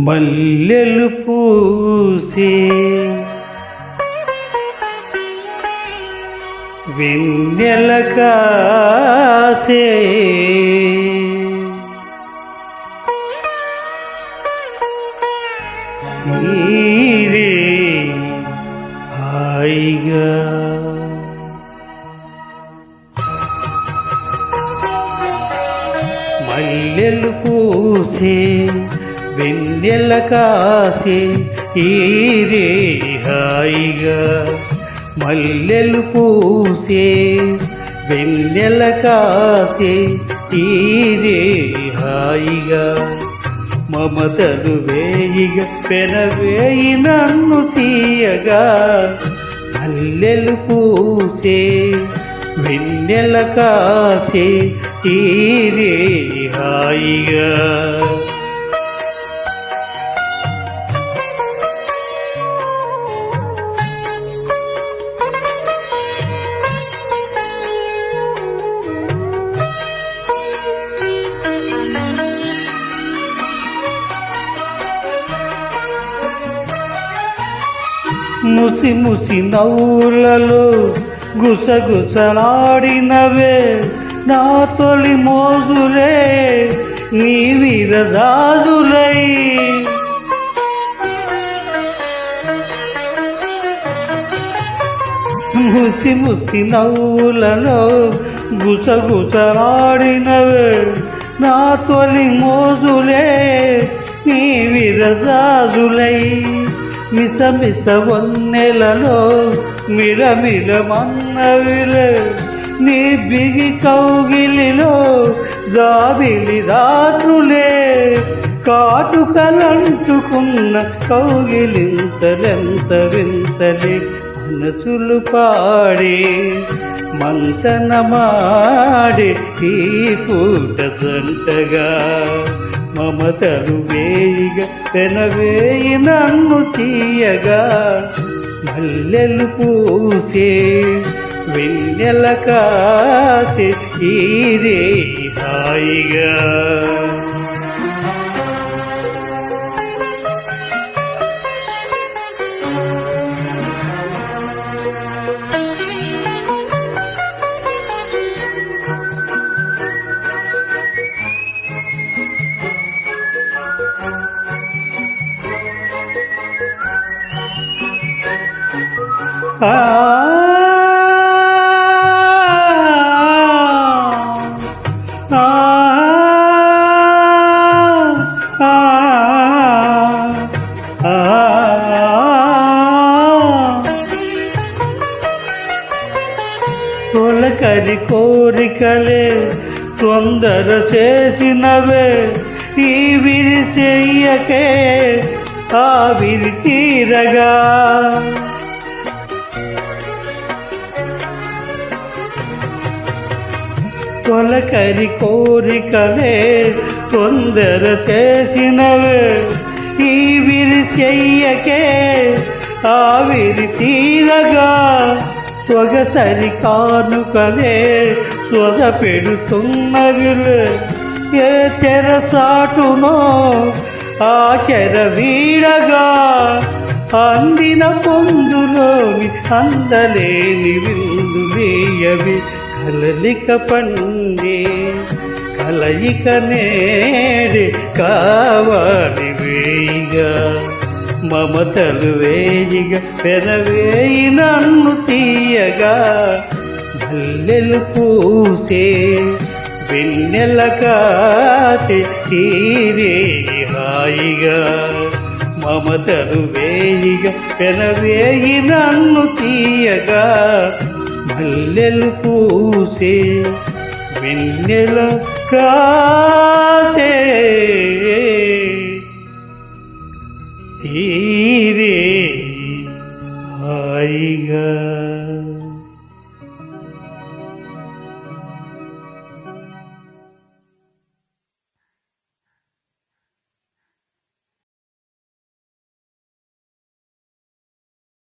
మల్లెలు పూసే వెన్నెల కాసే నీరే హాయిగా మల్లెలు పూసే వెన్నెల కాసే ఈరే హాయిగా మల్లెలు పూసే వెన్నెల కాసే ఈరే హాయిగా మమతలు వేయిగా పెనవేయి నన్ను తీయగా మల్లెలు పూసే వెన్నెల కాసే ఈరే హాయిగా ముసి ముసి నవ్వులలో గుసగుసలాడినవే నా తొలి మోజులే నీ విరజాజులై ముసి ముసి నవ్వులలో గుసగుసలాడినవే నా తొలి మోజులే నీ విరజాజులై మిస మిస వన్నెలలో మిలమిలమన్నవిలే నీ బిగి కౌగిలిలో జాబిలి రాత్రులే కాటుకలంటుకున్న కౌగిలింతలెంత వింతలే మనసులు పాడే మంతనమాడే ఈ పూట జంటగా మమతలు వేయిగా పెనవేయి నన్ను తీయగా మల్లెలు పూసే వెన్నెల కాసే ఈరే హాయిగా తొలకరి కోరికలే తొందర చేసినవే ఈ విరి చెయ్యకే ఆవిరి తీరగా తొలకరి కోరికలే తొందర చేసినవే ఈ విరి చెయ్యకే ఆవిరి తీరగా సొగసరి కానుకలే సొగ పెడుతున్నవిలే ఏ తెరచాటునో ఆ చెర వీడగా అందిన పొందులోని అందలేని విందులేయవి కలలిక పండే కలయిక నేడే కావాలి వేయిగా మమతలు వేయిగా పెనవేయి నన్ను తీయగా మల్లెలు పూసే వెన్నెల కాసే తీరే హాయిగా మమతలు వేయిగా పెనవేయి నన్ను తీయగా మల్లెలు పూసే వెన్నెల కాసే తీరే హాయిగా